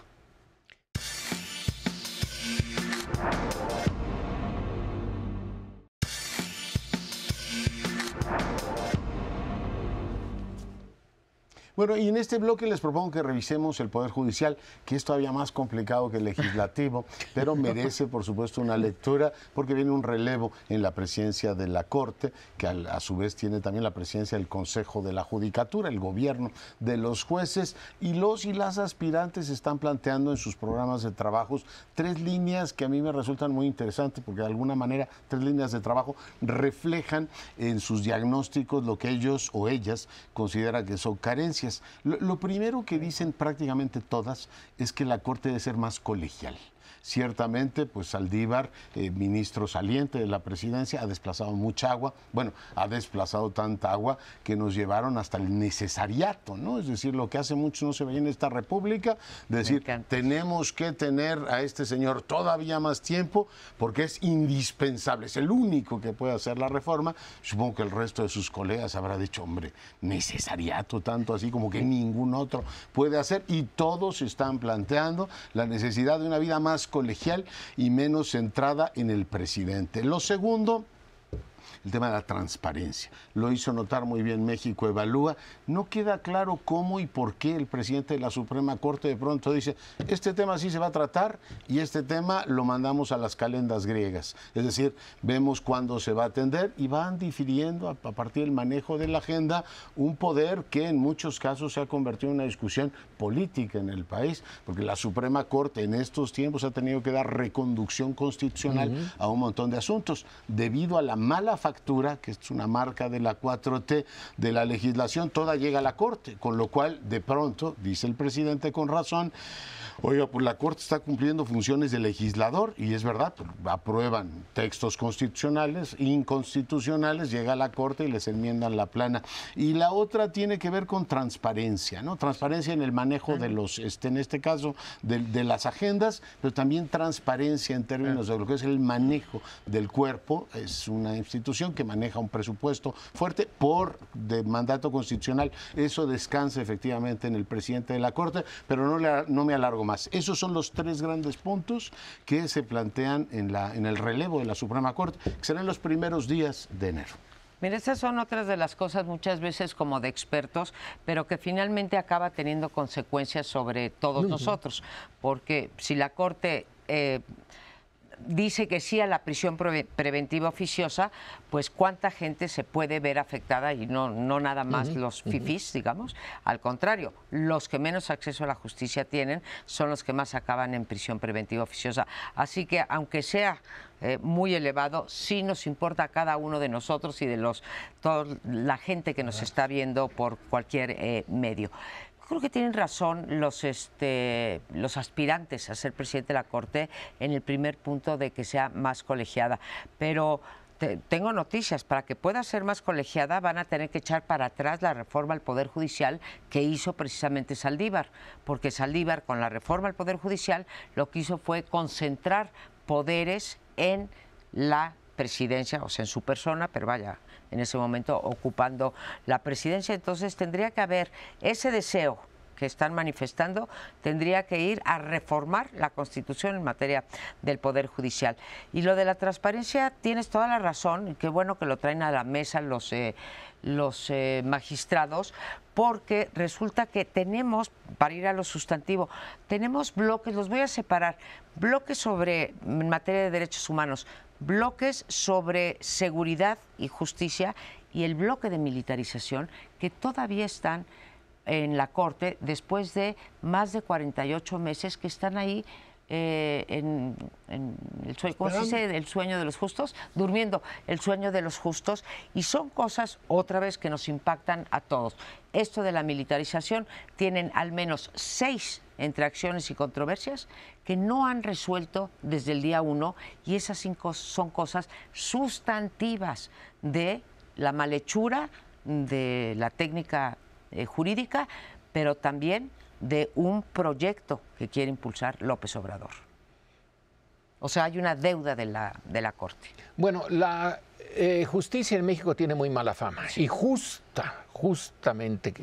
Bueno, y en este bloque les propongo que revisemos el Poder Judicial, que es todavía más complicado que el legislativo, pero merece, por supuesto, una lectura, porque viene un relevo en la presidencia de la Corte, que a su vez tiene también la presidencia del Consejo de la Judicatura, el gobierno de los jueces, y los y las aspirantes están planteando en sus programas de trabajos 3 líneas que a mí me resultan muy interesantes, porque de alguna manera 3 líneas de trabajo reflejan en sus diagnósticos lo que ellos o ellas consideran que son carencias. Lo primero que dicen prácticamente todas es que la Corte debe ser más colegial. Ciertamente, pues Saldívar, ministro saliente de la presidencia, ha desplazado mucha agua. Bueno, ha desplazado tanta agua que nos llevaron hasta el necesariato, ¿no? Es decir, lo que hace mucho no se veía en esta república, decir, tenemos que tener a este señor todavía más tiempo porque es indispensable, es el único que puede hacer la reforma. Supongo que el resto de sus colegas habrá dicho, hombre, necesariato, tanto así como que ningún otro puede hacer, y todos están planteando la necesidad de una vida más colegial y menos centrada en el presidente. Lo segundo, el tema de la transparencia. Lo hizo notar muy bien México Evalúa. No queda claro cómo y por qué el presidente de la Suprema Corte de pronto dice, este tema sí se va a tratar y este tema lo mandamos a las calendas griegas. Es decir, vemos cuándo se va a atender y van difiriendo a partir del manejo de la agenda un poder que en muchos casos se ha convertido en una discusión política en el país, porque la Suprema Corte en estos tiempos ha tenido que dar reconducción constitucional a un montón de asuntos debido a la mala factura, que es una marca de la 4T, de la legislación, toda llega a la Corte, con lo cual de pronto, dice el presidente con razón, oiga, pues la Corte está cumpliendo funciones de legislador, y es verdad, pues, aprueban textos constitucionales, inconstitucionales, llega a la Corte y les enmiendan la plana. Y la otra tiene que ver con transparencia, ¿no? Transparencia en el manejo de los, en este caso, de las agendas, pero también transparencia en términos de lo que es el manejo del cuerpo. Es una institución que maneja un presupuesto fuerte de mandato constitucional. Eso descansa efectivamente en el presidente de la Corte, pero no me alargo más. Esos son los tres grandes puntos que se plantean en el relevo de la Suprema Corte, que serán los primeros días de enero. Mira, esas son otras de las cosas muchas veces como de expertos, pero que finalmente acaba teniendo consecuencias sobre todos nosotros, porque si la Corte dice que sí a la prisión preventiva oficiosa, pues cuánta gente se puede ver afectada, y no nada más los fifís, digamos. Al contrario, los que menos acceso a la justicia tienen son los que más acaban en prisión preventiva oficiosa. Así que, aunque sea muy elevado, sí nos importa a cada uno de nosotros y de toda la gente que nos está viendo por cualquier medio. Creo que tienen razón los aspirantes a ser presidente de la Corte en el primer punto de que sea más colegiada, pero tengo noticias: para que pueda ser más colegiada van a tener que echar para atrás la reforma al Poder Judicial que hizo precisamente Saldívar, porque Saldívar, con la reforma al Poder Judicial, lo que hizo fue concentrar poderes en la presidencia, o sea, en su persona, pero vaya, en ese momento ocupando la presidencia. Entonces tendría que haber ese deseo que están manifestando, tendría que ir a reformar la Constitución en materia del Poder Judicial. Y lo de la transparencia, tienes toda la razón, y qué bueno que lo traen a la mesa los magistrados, porque resulta que tenemos, para ir a lo sustantivo, tenemos bloques, los voy a separar: bloques sobre en materia de derechos humanos, bloques sobre seguridad y justicia, y el bloque de militarización, que todavía están en la Corte después de más de 48 meses que están ahí en el sueño, ¿cómo se dice? El sueño de los justos, durmiendo el sueño de los justos, y son cosas otra vez que nos impactan a todos. Esto de la militarización, tienen al menos 6 entre acciones y controversias que no han resuelto desde el día 1, y esas 5 son cosas sustantivas de la malhechura de la técnica jurídica, pero también de un proyecto que quiere impulsar López Obrador. O sea, hay una deuda de la Corte. Bueno, la justicia en México tiene muy mala fama, y justamente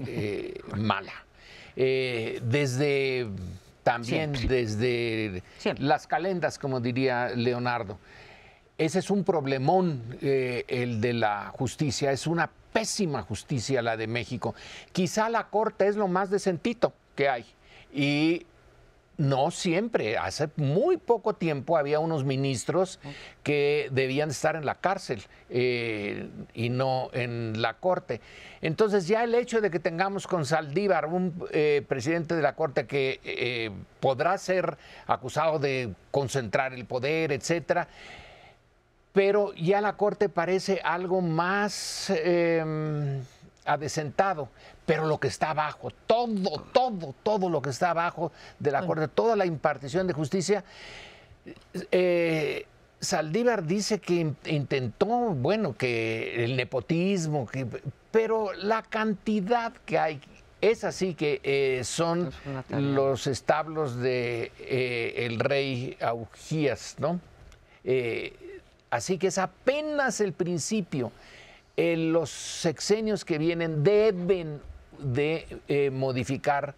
mala. Desde las calendas, como diría Leonardo. Ese es un problemón, el de la justicia. Es una pésima justicia la de México. Quizá la Corte es lo más decentito que hay, y no siempre. Hace muy poco tiempo había unos ministros que debían estar en la cárcel y no en la Corte. Entonces, ya el hecho de que tengamos con Saldívar un presidente de la Corte que podrá ser acusado de concentrar el poder, etcétera, pero ya la Corte parece algo más adecentado. Pero lo que está abajo, todo lo que está abajo de la Corte, toda la impartición de justicia, Saldívar dice que intentó, bueno, que el nepotismo, pero la cantidad que hay es así, que son los establos de el rey Augías, ¿no? Así que es apenas el principio. Los sexenios que vienen deben de modificar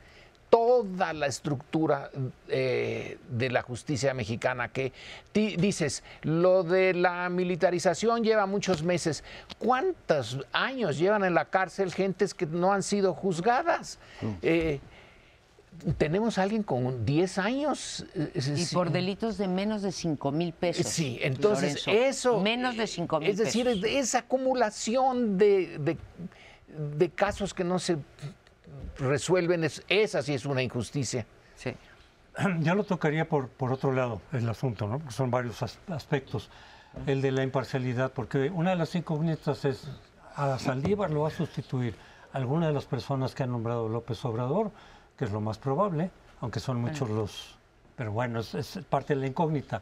toda la estructura de la justicia mexicana, que dices, lo de la militarización lleva muchos meses. ¿Cuántos años llevan en la cárcel gentes que no han sido juzgadas? Tenemos a alguien con 10 años. Y por delitos de menos de 5,000 pesos. Sí, entonces Lorenzo, eso... menos de 5,000 pesos. Es decir, esa acumulación de casos que no se resuelven, esa sí es una injusticia. Sí. Yo lo tocaría por otro lado el asunto, ¿no? Porque son varios aspectos. el de la imparcialidad, porque una de las incógnitas es, a Saldívar lo va a sustituir alguna de las personas que ha nombrado López Obrador, que es lo más probable, aunque son muchos los... Pero bueno, es parte de la incógnita.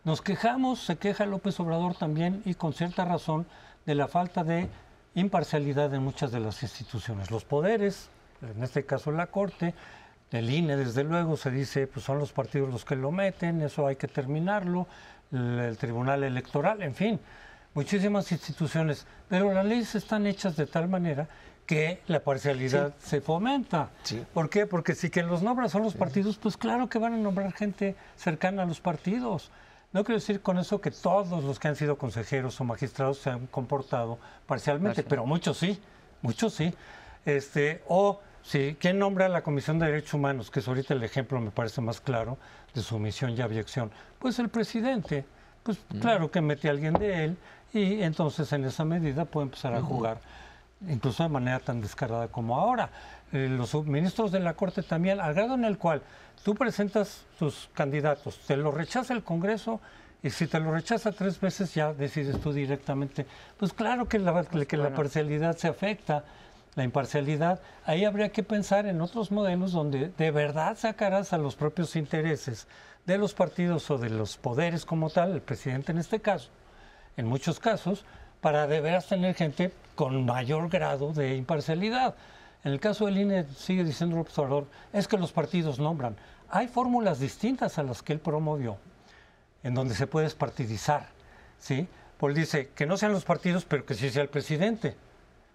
Nos quejamos, se queja López Obrador también, y con cierta razón, de la falta de imparcialidad en muchas de las instituciones. Los poderes, en este caso la Corte, el INE, desde luego, se dice, pues son los partidos los que lo meten, eso hay que terminarlo, el Tribunal Electoral, en fin, muchísimas instituciones. Pero las leyes están hechas de tal manera que la parcialidad se fomenta. Sí. ¿Por qué? Porque si quien los nombra son los partidos, pues claro que van a nombrar gente cercana a los partidos. No quiero decir con eso que todos los que han sido consejeros o magistrados se han comportado parcialmente, pero muchos sí, muchos sí. O si, ¿quién nombra la Comisión de Derechos Humanos? Que es ahorita el ejemplo, me parece más claro, de sumisión y abyección. Pues el presidente, pues claro que mete a alguien de él, y entonces en esa medida puede empezar a jugar, incluso de manera tan descarada como ahora. Los ministros de la Corte también, al grado en el cual tú presentas tus candidatos, te lo rechaza el Congreso, y si te lo rechaza 3 veces ya decides tú directamente. Pues claro que la parcialidad se afecta, la imparcialidad. Ahí habría que pensar en otros modelos donde de verdad sacarás a los propios intereses de los partidos o de los poderes como tal, el presidente en este caso, en muchos casos, para de veras tener gente con mayor grado de imparcialidad. En el caso del INE, sigue diciendo el observador, es que los partidos nombran. Hay fórmulas distintas a las que él promovió, en donde se puede partidizar, ¿sí? Pues dice que no sean los partidos, pero que sí sea el presidente,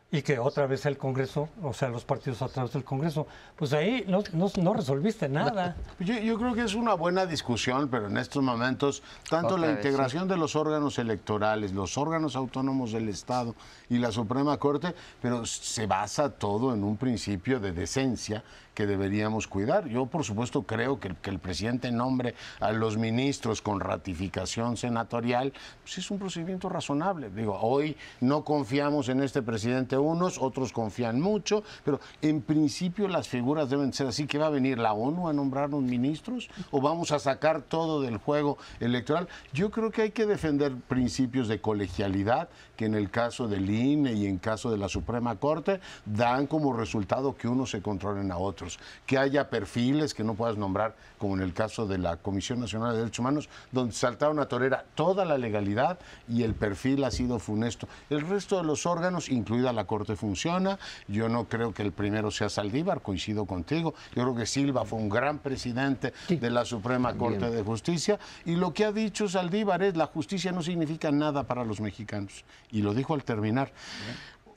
y que otra vez el Congreso, o sea, los partidos a través del Congreso. Pues ahí no resolviste nada. Yo creo que es una buena discusión, pero en estos momentos, tanto la integración de los órganos electorales, los órganos autónomos del Estado y la Suprema Corte, pero se basa todo en un principio de decencia que deberíamos cuidar. Yo, por supuesto, creo que el presidente nombre a los ministros con ratificación senatorial, pues es un procedimiento razonable. Digo, hoy no confiamos en este presidente unos, otros confían mucho, pero en principio las figuras deben ser así. ¿Que va a venir la ONU a nombrar los ministros? ¿O vamos a sacar todo del juego electoral? Yo creo que hay que defender principios de colegialidad, que en el caso del INE y en caso de la Suprema Corte dan como resultado que unos se controlen a otros. Que haya perfiles que no puedas nombrar, como en el caso de la Comisión Nacional de Derechos Humanos, donde saltaron a torera toda la legalidad y el perfil ha sido funesto. El resto de los órganos, incluida la Corte, funciona. Yo no creo que el primero sea Saldívar, coincido contigo. Yo creo que Silva fue un gran presidente de la Suprema Corte de Justicia, y lo que ha dicho Saldívar es: la justicia no significa nada para los mexicanos, y lo dijo al terminar.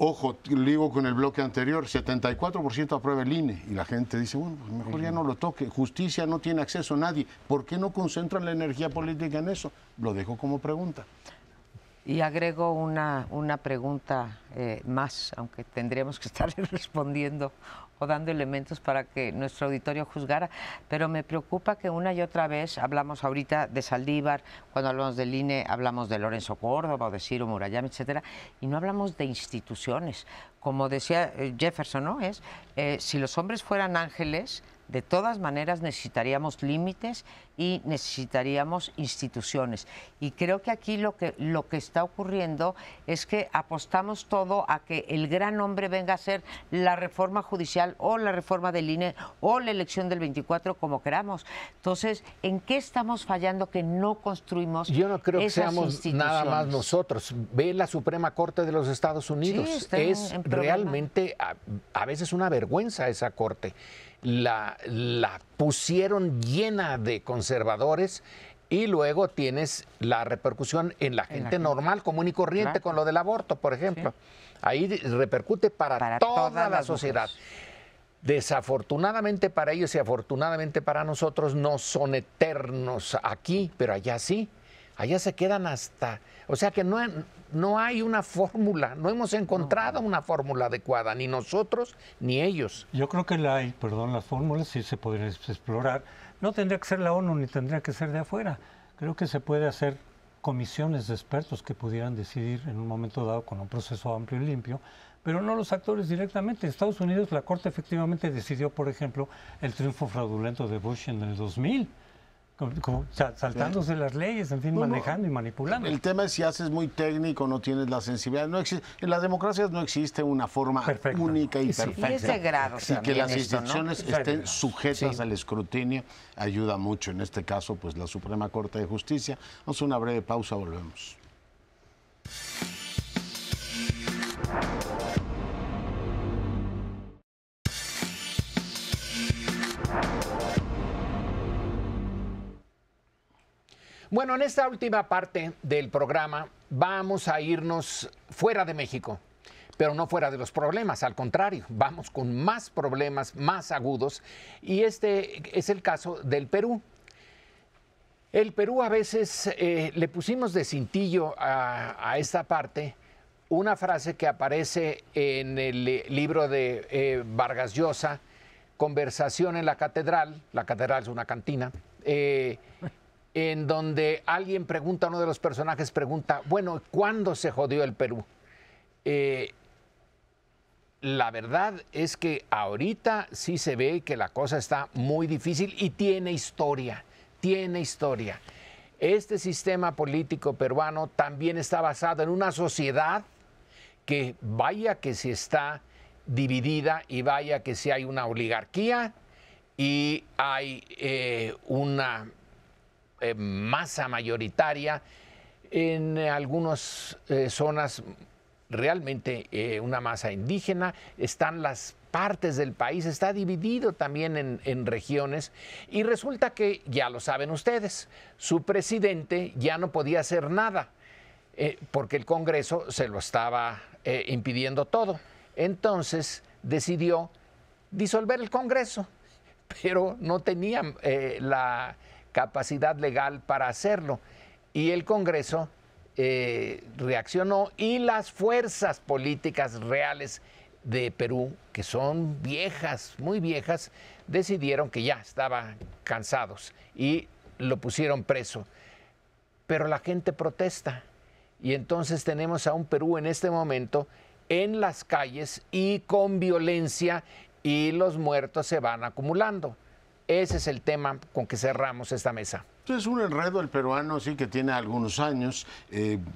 Ojo, digo con el bloque anterior, 74% aprueba el INE, y la gente dice, bueno, pues mejor ya no lo toque. Justicia no tiene acceso a nadie. ¿Por qué no concentran la energía política en eso? Lo dejo como pregunta. Y agrego una pregunta más, aunque tendríamos que estar respondiendo o dando elementos para que nuestro auditorio juzgara, pero me preocupa que una y otra vez hablamos ahorita de Saldívar, cuando hablamos del INE hablamos de Lorenzo Córdoba o de Ciro Murayama, etcétera, y no hablamos de instituciones. Como decía Jefferson, ¿no? Si los hombres fueran ángeles, de todas maneras necesitaríamos límites y necesitaríamos instituciones. Y creo que aquí lo que está ocurriendo es que apostamos todo a que el gran hombre venga a hacer la reforma judicial o la reforma del INE o la elección del 24, como queramos. Entonces, ¿en qué estamos fallando que no construimos esas instituciones? Yo no creo que seamos nada más nosotros. Ve la Suprema Corte de los Estados Unidos. Sí, es realmente a veces una vergüenza esa Corte. La pusieron llena de conservadores, y luego tienes la repercusión en la gente normal, común y corriente, claro, con lo del aborto, por ejemplo. Sí. Ahí repercute para toda la sociedad. Desafortunadamente para ellos y afortunadamente para nosotros no son eternos aquí, pero allá sí. Allá se quedan hasta... O sea que no hay una fórmula, no hemos encontrado una fórmula adecuada, ni nosotros ni ellos. Yo creo que las fórmulas sí se podrían explorar. No tendría que ser la ONU ni tendría que ser de afuera. Creo que se puede hacer comisiones de expertos que pudieran decidir en un momento dado con un proceso amplio y limpio, pero no los actores directamente. En Estados Unidos la Corte efectivamente decidió, por ejemplo, el triunfo fraudulento de Bush en el 2000. saltándose las leyes, en fin, manejando y manipulando. El tema es si haces muy técnico, no tienes la sensibilidad. No existe, en las democracias no existe una forma única y perfecta. Y es de grado y que las esto, instituciones estén sujetas al escrutinio ayuda mucho. En este caso, pues la Suprema Corte de Justicia. Vamos a una breve pausa, volvemos. Bueno, en esta última parte del programa vamos a irnos fuera de México, pero no fuera de los problemas, al contrario, vamos con más problemas, más agudos, y este es el caso del Perú. El Perú a veces le pusimos de cintillo a esta parte una frase que aparece en el libro de Vargas Llosa, Conversación en la Catedral es una cantina, en donde alguien pregunta, uno de los personajes pregunta, bueno, ¿cuándo se jodió el Perú? La verdad es que ahorita sí se ve que la cosa está muy difícil y tiene historia. Este sistema político peruano también está basado en una sociedad que vaya que se está dividida y vaya que si hay una oligarquía y hay una masa mayoritaria en algunas zonas realmente una masa indígena, están las partes del país, está dividido también en regiones y resulta que, ya lo saben ustedes, su presidente ya no podía hacer nada porque el Congreso se lo estaba impidiendo todo. Entonces decidió disolver el Congreso, pero no tenía la capacidad legal para hacerlo y el Congreso reaccionó y las fuerzas políticas reales de Perú, que son viejas, muy viejas, decidieron que ya estaban cansados y lo pusieron preso. Pero la gente protesta y entonces tenemos a un Perú en este momento en las calles y con violencia y los muertos se van acumulando. Ese es el tema con que cerramos esta mesa. Es un enredo el peruano, sí, que tiene algunos años.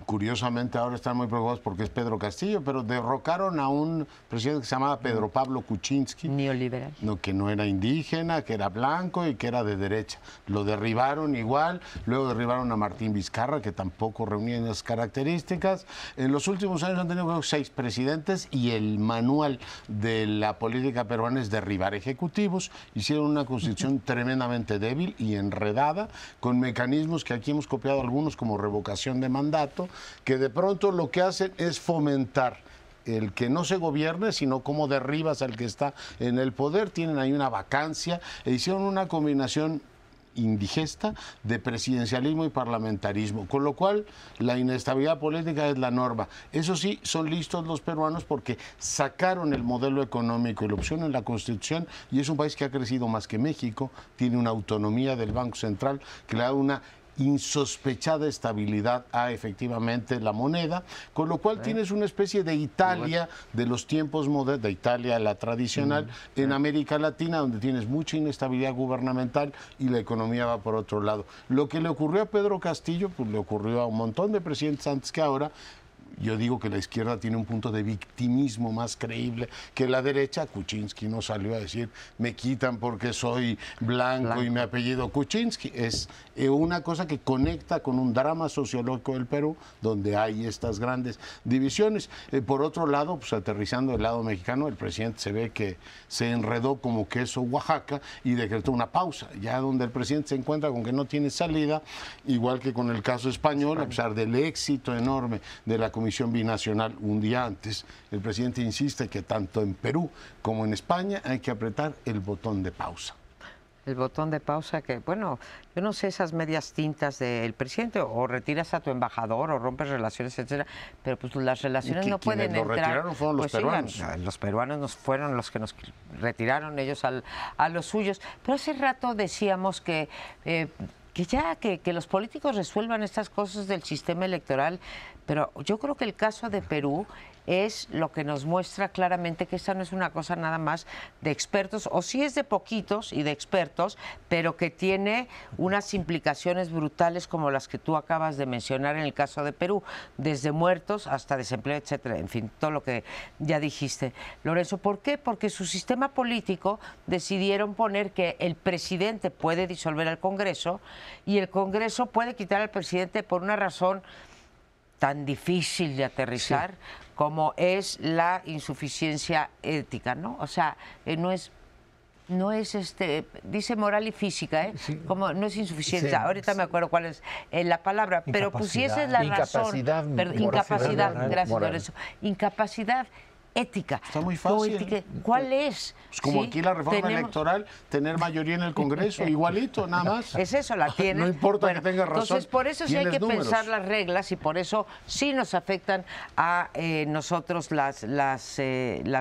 Curiosamente ahora están muy preocupados porque es Pedro Castillo, pero derrocaron a un presidente que se llamaba Pedro Pablo Kuczynski. Neoliberal. No, que no era indígena, que era blanco y que era de derecha. Lo derribaron igual, luego derribaron a Martín Vizcarra, que tampoco reunía esas características. En los últimos años han tenido 6 presidentes y el manual de la política peruana es derribar ejecutivos. Hicieron una constitución tremendamente débil y enredada, con mecanismos que aquí hemos copiado algunos como revocación de mandato, que de pronto lo que hacen es fomentar el que no se gobierne, sino cómo derribas al que está en el poder. Tienen ahí una vacancia e hicieron una combinación indigesta de presidencialismo y parlamentarismo, con lo cual la inestabilidad política es la norma. Eso sí, son listos los peruanos porque sacaron el modelo económico y la opción en la Constitución y es un país que ha crecido más que México, tiene una autonomía del Banco Central que le da una insospechada estabilidad a efectivamente la moneda, con lo cual tienes una especie de Italia de los tiempos modernos, de Italia la tradicional, en América Latina, donde tienes mucha inestabilidad gubernamental y la economía va por otro lado. Lo que le ocurrió a Pedro Castillo, pues le ocurrió a un montón de presidentes antes que ahora. Yo digo que la izquierda tiene un punto de victimismo más creíble que la derecha. Kuczynski no salió a decir, me quitan porque soy blanco y mi apellido Kuczynski. Es una cosa que conecta con un drama sociológico del Perú, donde hay estas grandes divisiones. Por otro lado, pues aterrizando del lado mexicano, el presidente se ve que se enredó como queso Oaxaca y decretó una pausa. Ya donde el presidente se encuentra con que no tiene salida, igual que con el caso español, a pesar del éxito enorme de la Comisión Binacional un día antes, el presidente insiste que tanto en Perú como en España hay que apretar el botón de pausa. El botón de pausa que, bueno, yo no sé esas medias tintas del presidente, o retiras a tu embajador o rompes relaciones, etcétera, pero pues las relaciones no pueden entrar. Los retiraron fueron los peruanos. Sí, los peruanos fueron los que nos retiraron ellos a los suyos. Pero hace rato decíamos que los políticos resuelvan estas cosas del sistema electoral, pero yo creo que el caso de Perú es lo que nos muestra claramente que esta no es una cosa nada más de expertos, o sí es de poquitos y de expertos, pero que tiene unas implicaciones brutales como las que tú acabas de mencionar en el caso de Perú, desde muertos hasta desempleo, etcétera, en fin, todo lo que ya dijiste. Lorenzo, ¿por qué? Porque su sistema político decidieron poner que el presidente puede disolver al Congreso y el Congreso puede quitar al presidente por una razón tan difícil de aterrizar como es la insuficiencia ética, ¿no? O sea, no es dice moral y física, como no es insuficiencia. Ahorita me acuerdo cuál es la palabra, pero pues si esa es la razón. Incapacidad, gracias Lorenzo. Incapacidad ética. Está muy fácil. ¿Cuál es? Pues como aquí la reforma electoral, tener mayoría en el Congreso, igualito, nada más. Es eso, la tiene. No importa que tenga razón. Entonces, por eso sí hay que pensar las reglas y por eso sí nos afectan a nosotros las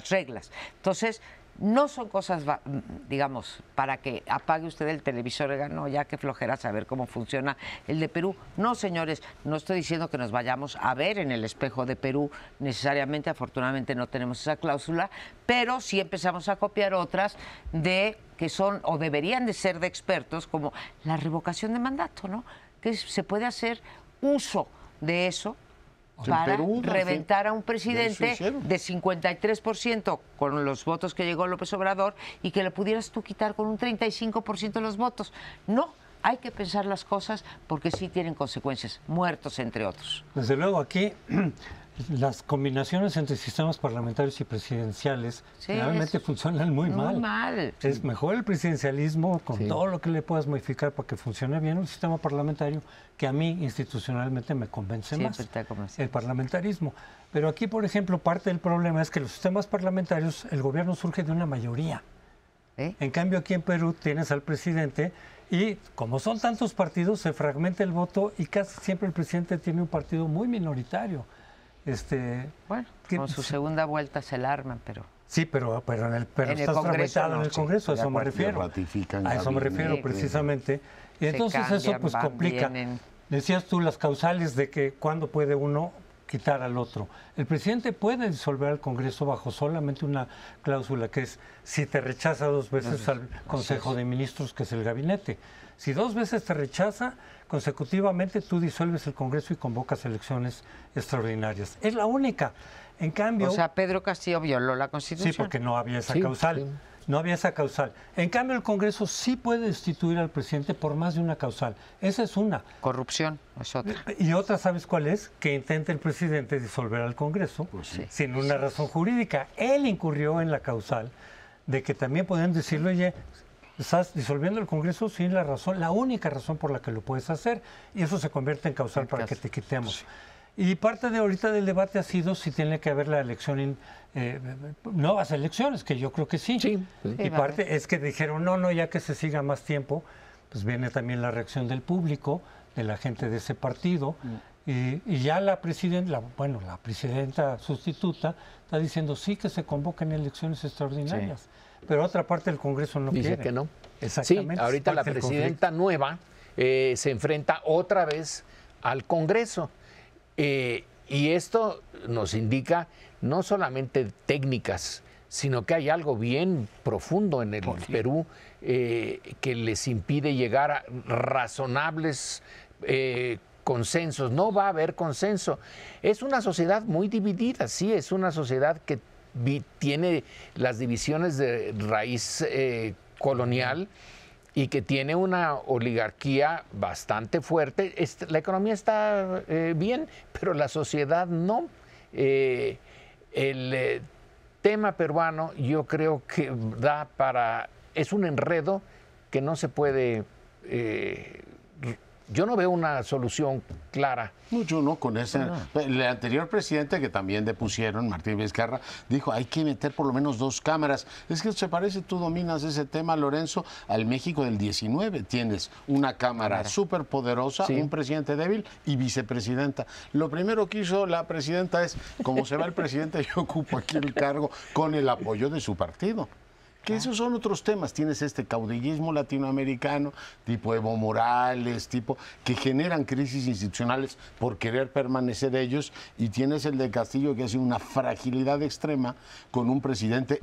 reglas. Entonces, no son cosas, digamos, para que apague usted el televisor, no, ya que flojera saber cómo funciona el de Perú. No, señores, no estoy diciendo que nos vayamos a ver en el espejo de Perú necesariamente, afortunadamente no tenemos esa cláusula, pero sí empezamos a copiar otras de que son o deberían de ser de expertos, como la revocación de mandato, ¿no? Que se puede hacer uso de eso para reventar a un presidente de 53% con los votos que llegó López Obrador y que le pudieras tú quitar con un 35% de los votos. No, hay que pensar las cosas porque sí tienen consecuencias, muertos entre otros. Desde luego aquí las combinaciones entre sistemas parlamentarios y presidenciales realmente funcionan muy mal. Es mejor el presidencialismo con todo lo que le puedas modificar para que funcione bien un sistema parlamentario que a mí institucionalmente me convence más. El parlamentarismo. Pero aquí, por ejemplo, parte del problema es que los sistemas parlamentarios, el gobierno surge de una mayoría. En cambio, aquí en Perú tienes al presidente y como son tantos partidos, se fragmenta el voto y casi siempre el presidente tiene un partido muy minoritario. Bueno, con su segunda vuelta se la arman, pero... Sí, pero está fragmentado en el Congreso, a eso me refiero. A eso me refiero precisamente. Y entonces eso pues complica. Decías tú las causales de que cuándo puede uno quitar al otro. El presidente puede disolver al Congreso bajo solamente una cláusula que es si te rechaza 2 veces al Consejo de Ministros, que es el gabinete. Si 2 veces te rechaza, consecutivamente tú disuelves el Congreso y convocas elecciones extraordinarias. Es la única. En cambio... O sea, Pedro Castillo violó la Constitución. Sí, porque no había esa causal. Sí. No había esa causal. En cambio, el Congreso sí puede destituir al presidente por más de una causal. Esa es una. Corrupción es otra. Y otra, ¿sabes cuál es? Que intente el presidente disolver al Congreso sin una razón jurídica. Él incurrió en la causal de que también pueden decirle, oye, estás disolviendo el Congreso sin la razón, la única razón por la que lo puedes hacer, y eso se convierte en causal para que te quitemos. Y parte de ahorita del debate ha sido si tiene que haber la elección, nuevas elecciones, que yo creo que sí. Y parte es que dijeron, no, ya que se siga más tiempo, pues viene también la reacción del público, de la gente de ese partido, y ya la presidenta sustituta está diciendo sí que se convoquen elecciones extraordinarias. Pero otra parte del Congreso no quiere. Dice que no. Exactamente. Sí, ahorita la presidenta nueva se enfrenta otra vez al Congreso. Y esto nos indica no solamente técnicas, sino que hay algo bien profundo en el Perú que les impide llegar a razonables consensos. No va a haber consenso. Es una sociedad muy dividida, sí, es una sociedad que tiene las divisiones de raíz colonial y que tiene una oligarquía bastante fuerte. La economía está bien, pero la sociedad no. El tema peruano yo creo que es un enredo que no se puede... yo no veo una solución clara. No, yo no, con ese... El anterior presidente que también depusieron, Martín Vizcarra, dijo, hay que meter por lo menos 2 cámaras. Es que se parece, tú dominas ese tema, Lorenzo, al México del 19. Tienes una cámara súper poderosa, un presidente débil y vicepresidenta. Lo primero que hizo la presidenta es, como se va el presidente, yo ocupo aquí el cargo con el apoyo de su partido. Que esos son otros temas. Tienes este caudillismo latinoamericano, tipo Evo Morales, tipo que generan crisis institucionales por querer permanecer ellos, y tienes el de Castillo, que es una fragilidad extrema con un presidente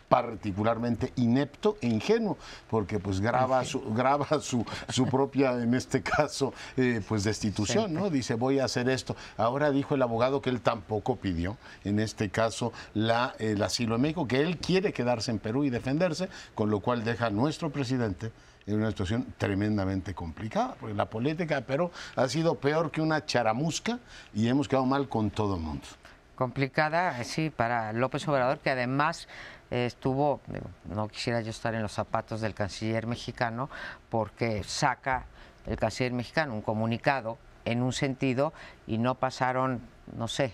particularmente inepto e ingenuo, porque pues graba su propia, en este caso, pues destitución, ¿no? Dice, voy a hacer esto. Ahora dijo el abogado que él tampoco pidió, en este caso, el asilo en México, que él quiere quedarse en Perú y defenderse, con lo cual deja a nuestro presidente en una situación tremendamente complicada, porque la política de Perú ha sido peor que una charamusca y hemos quedado mal con todo el mundo. Complicada, sí, para López Obrador, que además estuvo, no quisiera yo estar en los zapatos del canciller mexicano, porque saca el canciller mexicano un comunicado en un sentido y no pasaron, no sé,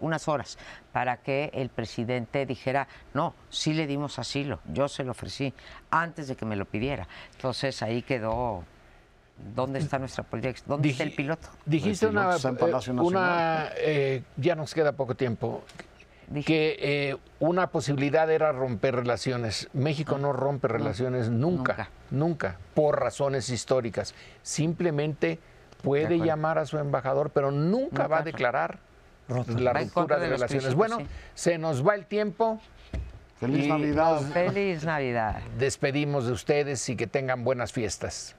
unas horas para que el presidente dijera, no, sí le dimos asilo, yo se lo ofrecí antes de que me lo pidiera. Entonces ahí quedó. ¿Dónde está nuestra política? ¿Dónde está el piloto? Dijiste ya nos queda poco tiempo, que una posibilidad era romper relaciones. México no rompe relaciones nunca, por razones históricas. Simplemente puede llamar a su embajador, pero nunca va a declarar la ruptura de relaciones. Bueno, sí. Se nos va el tiempo. ¡Feliz Navidad! ¡Feliz Navidad! Despedimos de ustedes y que tengan buenas fiestas.